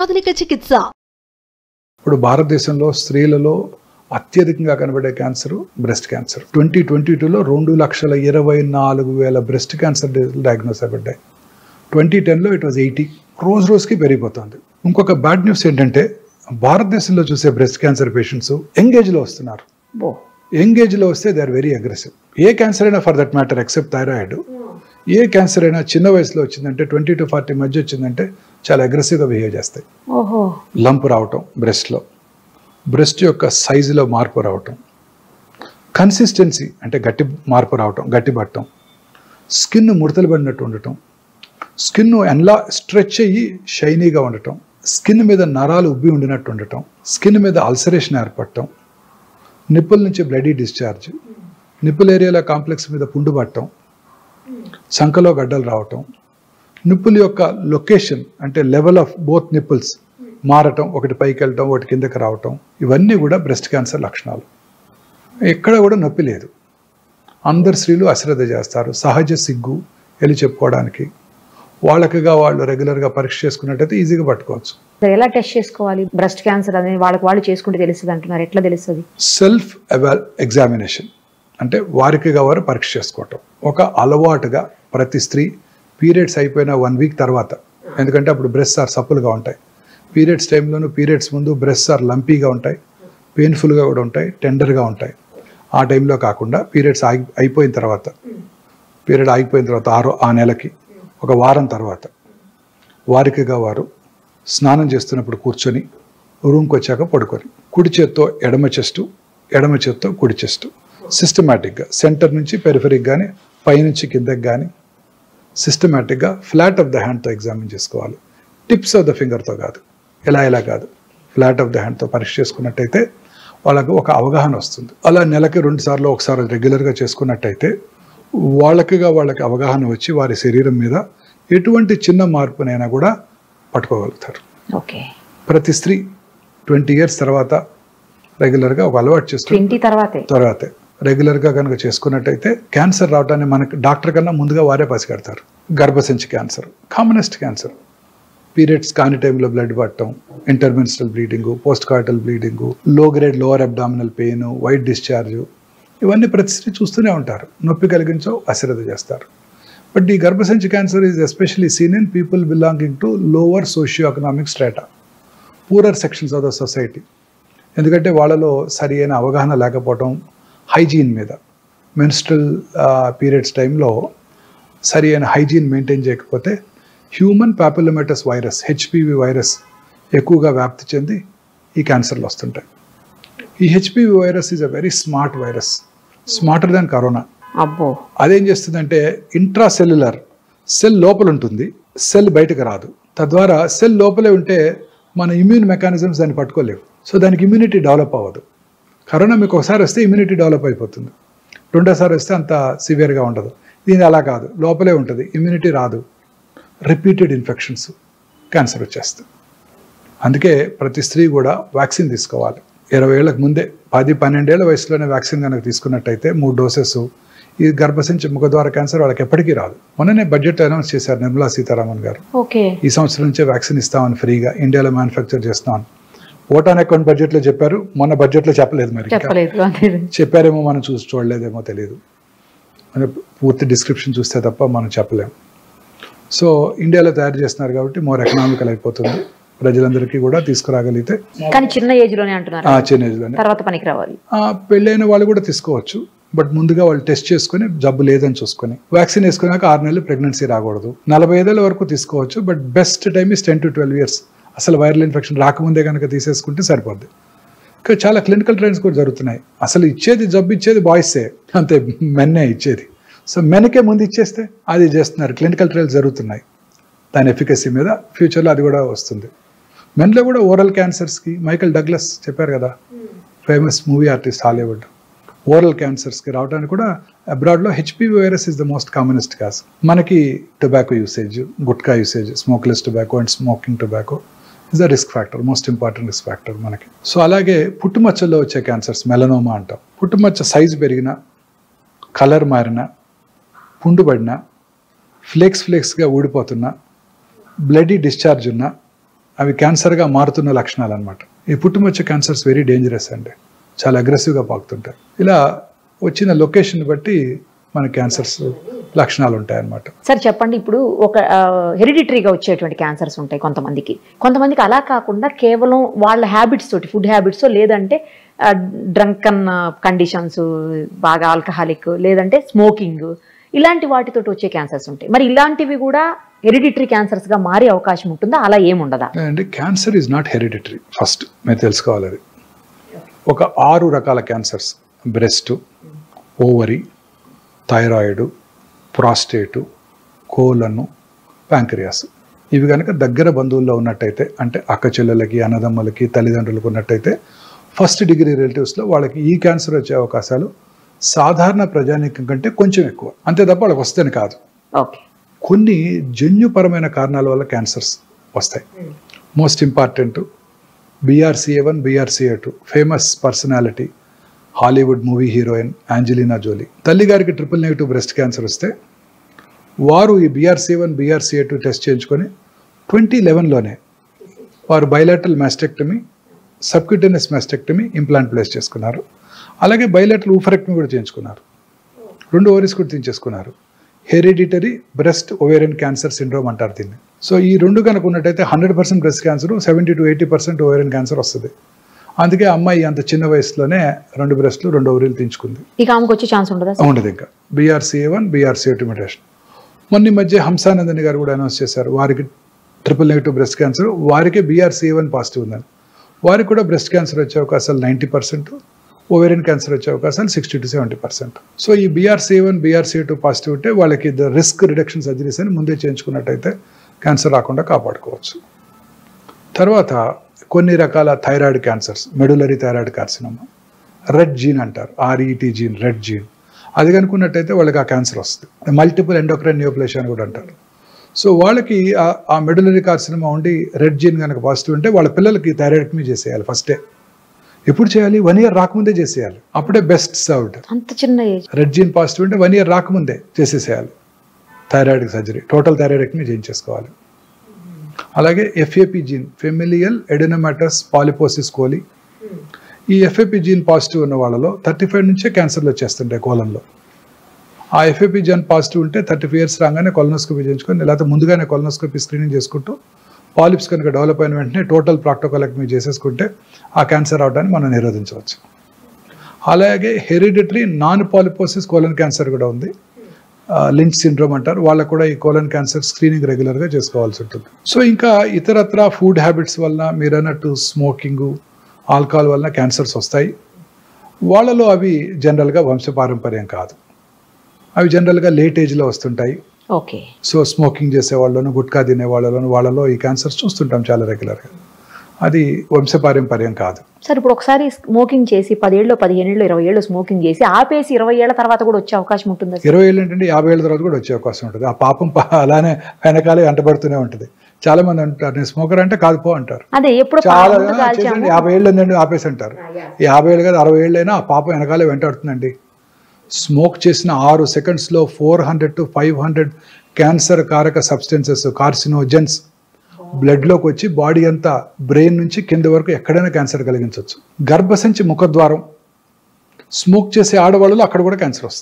ఆధునిక చికిత్స. ఇప్పుడు భారతదేశంలో స్త్రీలలో అత్యధికంగా కనబడే క్యాన్సర్ బ్రెస్ట్ క్యాన్సర్. 2022లో 2,24,000 బ్రెస్ట్ క్యాన్సర్ డయాగ్నోస్ అయ్యాయి. 2010లో ఇట్ వాజ్ 80. రోజుకి పెరిగిపోతుంది. ఇంకొక బ్యాడ్ న్యూస్ ఏంటంటే భారతదేశంలో చూసే బ్రెస్ట్ క్యాన్సర్ పేషెంట్స్ యంగ్ ఏజ్లో వస్తున్నారు. యంగ్ ఏజ్లో వస్తే దే ఆర్ వెరీ అగ్రెసివ్. ఏ క్యాన్సర్ అయినా for that matter except thyroid, ఏ క్యాన్సర్ అయినా చిన్న వయసులో వచ్చిందంటే 20 to 40 మధ్య వచ్చిందంటే చాలా అగ్రెసివ్గా బిహేవ్ చేస్తాయి. లంప్ రావటం బ్రెస్ట్లో, బ్రెస్ట్ యొక్క సైజులో మార్పు రావటం, కన్సిస్టెన్సీ అంటే గట్టి మార్పు రావటం, గట్టి పట్టడం, స్కిన్ ముడతలు పడినట్టు ఉండటం, స్కిన్ ఎలా స్ట్రెచ్ అయ్యి షైనీగా ఉండటం, స్కిన్ మీద నరాలు ఉబ్బి ఉండినట్టు ఉండటం, స్కిన్ మీద అల్సరేషన్ ఏర్పడటం, నిప్పుల నుంచి బ్లడీ డిశ్చార్జ్, నిప్పుల ఏరియాలో కాంప్లెక్స్ మీద పుండు పట్టడం, చంకలో గడ్డలు రావటం, నిప్పుల యొక్క లొకేషన్ అంటే లెవెల్ ఆఫ్ బోత్ నిప్పుల్స్ మారటం, ఒకటి పైకి వెళ్ళటం ఒకటి కిందకి రావటం, ఇవన్నీ కూడా బ్రెస్ట్ క్యాన్సర్ లక్షణాలు. ఎక్కడ కూడా నొప్పి లేదు. అందరు స్త్రీలు అశ్రద్ధ చేస్తారు, సహజ సిగ్గు వెళ్ళి చెప్పుకోవడానికి. వాళ్ళకిగా వాళ్ళు రెగ్యులర్గా పరీక్ష చేసుకున్నట్టయితే ఈజీగా పట్టుకోవచ్చు. ఎలా టెస్ట్ చేసుకోవాలి బ్రెస్ట్ క్యాన్సర్ అనేది? వాళ్ళు చేసుకుంటే తెలుస్తుంది అంటున్నారు, ఎట్లా తెలుస్తుంది? సెల్ఫ్ ఎగ్జామినేషన్ అంటే వారికిగా వారు పరీక్ష చేసుకోవటం ఒక అలవాటుగా ప్రతి స్త్రీ పీరియడ్స్ అయిపోయిన 1 వీక్ తర్వాత, ఎందుకంటే అప్పుడు బ్రెస్ట్ ఆర్ సప్పులుగా ఉంటాయి. పీరియడ్స్ టైంలోనూ పీరియడ్స్ ముందు బ్రెస్ట్ ఆర్ లంపీగా ఉంటాయి, పెయిన్ఫుల్గా కూడా ఉంటాయి, టెండర్గా ఉంటాయి. ఆ టైంలో కాకుండా పీరియడ్స్ అయిపోయిన తర్వాత, పీరియడ్ ఆగిపోయిన తర్వాత ఆ నెలకి 1 వారం తర్వాత వారికిగా వారు స్నానం చేస్తున్నప్పుడు కూర్చొని రూమ్కి వచ్చాక పడుకొని కుడి చేత్తో ఎడమ చెస్టు, ఎడమ చేత్తో కుడి చెస్టు సిస్టమేటిక్గా సెంటర్ నుంచి పెరిఫెరిక్ కానీ పైనుంచి కిందకి కానీ సిస్టమేటిక్గా ఫ్లాట్ ఆఫ్ ద హ్యాండ్తో ఎగ్జామిన్ చేసుకోవాలి. టిప్స్ ఆఫ్ ద ఫింగర్తో కాదు, ఎలా కాదు, ఫ్లాట్ ఆఫ్ ద హ్యాండ్తో పరీక్ష చేసుకున్నట్టయితే వాళ్ళకు ఒక అవగాహన వస్తుంది. అలా నెలకి 2 సార్లు ఒకసారి రెగ్యులర్గా చేసుకున్నట్టయితే వాళ్ళకి అవగాహన వచ్చి వారి శరీరం మీద ఎటువంటి చిన్న మార్పునైనా కూడా పట్టుకోగలుగుతారు. ప్రతి స్త్రీ 20 years తర్వాత రెగ్యులర్గా ఒక అలవాటు చేసుకుని తర్వాతే రెగ్యులర్గా కనుక చేసుకున్నట్టయితే క్యాన్సర్ రావడాన్ని మనకి డాక్టర్ కన్నా ముందుగా వారే పసిగడతారు. గర్భసంచి క్యాన్సర్ కామనెస్ట్ క్యాన్సర్. పీరియడ్స్ కాని టైంలో బ్లడ్ పట్టడం, intermenstrual bleeding, post coital bleeding, low grade lower abdominal pain, white discharge, ఇవన్నీ ప్రతి స్త్రీ చూస్తూనే ఉంటారు. నొప్పి కలిగించో అశ్రద్ధ చేస్తారు. బట్ ఈ గర్భసంచి cancer is especially seen in people belonging to lower socio economic strata, poorer sections of the society. ఎందుకంటే వాళ్ళలో సరి అయిన అవగాహన లేకపోవటం, హైజీన్ మీద, మెన్స్ట్రల్ పీరియడ్స్ టైంలో సరి అయిన హైజీన్ మెయింటైన్ చేయకపోతే హ్యూమన్ పాపులోమేటస్ వైరస్ హెచ్పివి వైరస్ ఎక్కువగా వ్యాప్తి చెంది ఈ క్యాన్సర్లు వస్తుంటాయి. ఈ HPV virus is a very smart virus, smarter than corona. అదేం చేస్తుందంటే ఇంట్రాసెల్యులర్ సెల్ లోపల ఉంటుంది, సెల్ బయటకు రాదు. తద్వారా సెల్ లోపలే ఉంటే మన ఇమ్యూన్ మెకానిజమ్స్ దాన్ని పట్టుకోలేవు. సో దానికి ఇమ్యూనిటీ డెవలప్ అవ్వదు. కరోనా మీకు ఒకసారి వస్తే ఇమ్యూనిటీ డెవలప్ అయిపోతుంది, రెండోసారి వస్తే అంత సివియర్గా ఉండదు. దీని అలా కాదు, లోపలే ఉంటుంది, ఇమ్యూనిటీ రాదు, రిపీటెడ్ ఇన్ఫెక్షన్స్, క్యాన్సర్ వచ్చేస్తుంది. అందుకే ప్రతి స్త్రీ కూడా వ్యాక్సిన్ తీసుకోవాలి. 20 ఏళ్ళకు ముందే 10-12 ఏళ్ల వయసులోనే వ్యాక్సిన్ కనుక తీసుకున్నట్టయితే 3 డోసెస్ ఈ గర్భసంచి ముఖద్వార క్యాన్సర్ వాళ్ళకి ఎప్పటికీ రాదు. మొన్ననే బడ్జెట్ అనౌన్స్ చేశారు నిర్మలా సీతారామన్ గారు. ఈ సంవత్సరం నుంచే వ్యాక్సిన్ ఇస్తామని ఫ్రీగా ఇండియాలో మ్యానుఫ్యాక్చర్ చేస్తామని ఓటాన్ అకౌంట్ బడ్జెట్లో చెప్పారు. మొన్న బడ్జెట్లో చెప్పలేదు, మరి చెప్పారేమో మనం చూడలేదేమో తెలియదు. పూర్తి డిస్క్రిప్షన్ చూస్తే తప్ప మనం చెప్పలేము. సో ఇండియాలో తయారు చేస్తున్నారు కాబట్టి మోర్ ఎకనామికల్ అయిపోతుంది, ప్రజలందరికీ కూడా తీసుకురాగలిగితే. చిన్న ఏజ్ లోనే అంటున్నారు, చిన్న ఏజ్ లోనే తర్వాత పనికి రావాలి. పెళ్ళైన వాళ్ళు కూడా తీసుకోవచ్చు, బట్ ముందుగా వాళ్ళు టెస్ట్ చేసుకుని జబ్బు లేదని చూసుకొని వ్యాక్సిన్ వేసుకున్నాక 6 నెలలు ప్రెగ్నెన్సీ రాకూడదు. 45 ఏళ్ళ వరకు తీసుకోవచ్చు, but best time is 10 to 12 years. అసలు వైరల్ ఇన్ఫెక్షన్ రాకముందే కనుక తీసేసుకుంటే సరిపోద్ది. ఇంకా చాలా క్లినికల్ ట్రయల్స్ కూడా జరుగుతున్నాయి. అసలు జబ్బు ఇచ్చేది బాయ్సే, అంతే, మెన్నే ఇచ్చేది. సో మెన్కే ముందు ఇచ్చేస్తే అది చేస్తున్నారు. క్లినికల్ ట్రయల్స్ జరుగుతున్నాయి దాని ఎఫికసీ మీద. ఫ్యూచర్లో అది కూడా వస్తుంది. మెన్లో కూడా ఓరల్ క్యాన్సర్స్కి మైకల్ డగ్లస్ చెప్పారు కదా, famous movie artist, Hollywood, oral క్యాన్సర్స్కి రావడానికి కూడా అబ్రాడ్లో HPV virus is the most commonest cause. మనకి tobacco usage, gutka usage, smokeless tobacco and smoking tobacco is the risk factor, most important risk factor మనకి. So అలాగే పుట్టుమచ్చల్లో వచ్చే క్యాన్సర్స్, మెలనోమా అంటాం. పుట్టుమచ్చ సైజు పెరిగిన, కలర్ మారిన, పుండు పడిన, ఫ్లేక్స్గా ఊడిపోతున్నా, బ్లడీ డిశ్చార్జ్ ఉన్నా అవి క్యాన్సర్గా మారుతున్న లక్షణాలు అనమాట. ఈ పుట్టుమచ్చ క్యాన్సర్స్ వెరీ డేంజరస్ అండి, చాలా అగ్రెసివ్గా పాకుతుంటాయి. ఇలా వచ్చిన లొకేషన్ బట్టి మన క్యాన్సర్స్ లక్షణాలు ఉంటాయి అన్నమాట. సార్ చెప్పండి, ఇప్పుడు ఒక హెరిడిటరీగా వచ్చేటువంటి క్యాన్సర్స్ ఉంటాయి కొంతమందికి అలా కాకుండా కేవలం వాళ్ళ హ్యాబిట్స్ తోటి, ఫుడ్ హ్యాబిట్స్ లేదంటే డ్రంకన్ కండిషన్స్, బాగా ఆల్కహాలిక్, లేదంటే స్మోకింగ్, ఇలాంటి వాటితోటి వచ్చే క్యాన్సర్స్ ఉంటాయి. మరి ఇలాంటివి కూడా హెరిడిటరీ క్యాన్సర్స్ గా మారే అవకాశం ఉంటుందా, అలా ఏముండదా? అంటే cancer is not hereditary, first మీరు తెలుసుకోవాలి. అది ఒక 6 రకాల క్యాన్సర్స్: బ్రెస్ట్, ఓవరీ, థైరాయిడ్, ప్రాస్టేటు, కోలను, ప్యాంక్రియాస్. ఇవి కనుక దగ్గర బంధువుల్లో ఉన్నట్టయితే, అంటే అక్క చెల్లెలకి, అన్నదమ్ములకి, తల్లిదండ్రులకు ఉన్నట్టయితే, ఫస్ట్ డిగ్రీ రిలేటివ్స్లో వాళ్ళకి ఈ క్యాన్సర్ వచ్చే అవకాశాలు సాధారణ ప్రజానీకం కంటే కొంచెం ఎక్కువ. అంతే తప్ప వాళ్ళకి వస్తేనే కాదు. కొన్ని జన్యుపరమైన కారణాల వల్ల క్యాన్సర్స్ వస్తాయి. Most important BRCA1, BRCA2. Famous personality Hollywood movie heroine Angelina Jolie. తల్లిగారికి ట్రిపుల్-నెగటివ్ బ్రెస్ట్ క్యాన్సర్ వస్తే వారు ఈ BRCA1, BRCA2 టెస్ట్ చేయించుకొని 2011లోనే వారు bilateral mastectomy, subcutaneous mastectomy, implant place చేసుకున్నారు. అలాగే బైలాటరల్ ఊఫరెక్టమీ కూడా చేయించుకున్నారు. 2 ఓవరీస్ కూడా తీయించేసుకున్నారు. Hereditary breast ovarian cancer syndrome అంటారు దీన్ని. సో ఈ 2 కనుక ఉన్నట్టయితే 100% breast cancer, 70 to 80% ovarian cancer వస్తుంది. అందుకే అమ్మాయి అంత చిన్న వయసులోనే 2 బ్రెస్ట్లు, 2 ఓవరీలు తీయించుకుంది. ఇక ఆమెకు వచ్చే ఛాన్స్ ఉండదా? ఉండదు. ఇంకా BRCA1, BRCA2 మ్యుటేషన్. మొన్న మధ్య హంసానందని గారు కూడా అనౌన్స్ చేశారు, వారికి ట్రిపుల్-నెగటివ్ బ్రెస్ట్ క్యాన్సర్, వారికి BRCA1 పాజిటివ్ ఉందని. వారికి కూడా బ్రెస్ట్ క్యాన్సర్ వచ్చే అవకాశాలు 90%, ఓవేరియన్ క్యాన్సర్ వచ్చే అవకాశాలు 60 to 70%. సో ఈ BRCA1, BRCA2 పాజిటివ్ ఉంటే వాళ్ళకి రిస్క్ రిడక్షన్ సర్జరీస్ అని ముందే చేయించుకున్నట్టయితే క్యాన్సర్ రాకుండా కాపాడుకోవచ్చు. తర్వాత కొన్ని రకాల thyroid cancers, medullary thyroid carcinoma, red gene అంటారు, RET జీన్, రెడ్ జీన్, అది కనుక్కున్నట్టయితే వాళ్ళకి ఆ క్యాన్సర్ వస్తుంది. మల్టిపుల్ ఎండోక్రైన్ నియోప్లేషియా అని కూడా అంటారు. సో వాళ్ళకి ఆ మెడులరీ కార్సినోమా ఉండి రెడ్ జీన్ కనుక పాజిటివ్ ఉంటే వాళ్ళ పిల్లలకి థైరాయిడెక్టమీ చేసేయాలి ఫస్టే. ఎప్పుడు చేయాలి? 1 year రాకముందే చేసేయాలి, అప్పుడే బెస్ట్ సర్వ్డ్. అంత చిన్న ఏజ్. రెడ్ జీన్ పాజిటివ్ ఉంటే 1 year రాకముందే చేసేసేయాలి థైరాయిడ్ సర్జరీ, టోటల్ థైరాయిడెక్టమీ చేయించేసుకోవాలి. అలాగే FAP gene, familial adenomatous polyposis coli, ఈ FAP జీన్ పాజిటివ్ ఉన్న వాళ్ళలో 35 నుంచే క్యాన్సర్లు వచ్చేస్తుంటాయి కోలంలో. ఆ FAP జీన్ పాజిటివ్ ఉంటే 35 years రాగానే కొలనోస్కోపీ చేయించుకొని, లేకపోతే ముందుగానే కొలనోస్కోపీ స్క్రీనింగ్ చేసుకుంటూ పాలిప్స్ కనుక డెవలప్ అయిన వెంటనే టోటల్ ప్రాక్టోకోలెక్టమీ చేసేసుకుంటే ఆ క్యాన్సర్ అవడాన్ని మనం నిరోధించవచ్చు. అలాగే hereditary non polyposis colon cancer కూడా ఉంది, లించ్ సిండ్రోమ్ అంటారు. వాళ్ళకు కూడా ఈ కోలన్ క్యాన్సర్ స్క్రీనింగ్ రెగ్యులర్గా చేసుకోవాల్సి ఉంటుంది. సో ఇంకా ఇతరత్ర ఫుడ్ హ్యాబిట్స్ వలన, మీరు అన్నట్టు స్మోకింగు, ఆల్కహాల్ వలన క్యాన్సర్స్ వస్తాయి. వాళ్ళలో అవి జనరల్గా వంశపారంపర్యం కాదు, అవి జనరల్గా లేట్ ఏజ్లో వస్తుంటాయి. ఓకే. సో స్మోకింగ్ చేసే వాళ్ళను, గుట్కా తినే వాళ్ళలో ఈ క్యాన్సర్స్ చూస్తుంటాం చాలా రెగ్యులర్గా. అది వంశపారంపర్యం కాదు. సార్ ఇప్పుడు ఒకసారి స్మోకింగ్ చేసి 10 ఏళ్ళు, 15 ఏళ్ళు, 20 ఏళ్ళు స్మోకింగ్ చేసి ఆపేసి 20 ఏళ్ల తర్వాత కూడా వచ్చే అవకాశం ఉంటుంది? 20 ఏళ్ళు ఏంటంటే 50 ఏళ్ళ తర్వాత కూడా వచ్చే అవకాశం ఉంటుంది. ఆ పాపం అలానే వెనకాలే వెంటబడుతూనే ఉంటుంది. చాలా మంది అంటారు నేను స్మోకర్ అంటే కాదు పో అంటారు. అదే ఎప్పుడు చాలా 50 ఏళ్ళు ఉందండి ఆపేసి అంటారు. 50 ఏళ్ళు కాదు 60 ఏళ్ళు అయినా ఆ పాపం వెనకాలే వెంటాడుతుందండి. స్మోక్ చేసిన 6 సెకండ్స్లో 400 to 500 క్యాన్సర్ కారక సబ్స్టెన్సెస్, కార్సినోజెన్స్ బ్లడ్లోకి వచ్చి బాడీ అంతా బ్రెయిన్ నుంచి కింద వరకు ఎక్కడైనా క్యాన్సర్ కలిగించవచ్చు. గర్భసంచి ముఖద్వారం, స్మోక్ చేసే ఆడవాళ్ళలో అక్కడ కూడా క్యాన్సర్ వస్తుంది.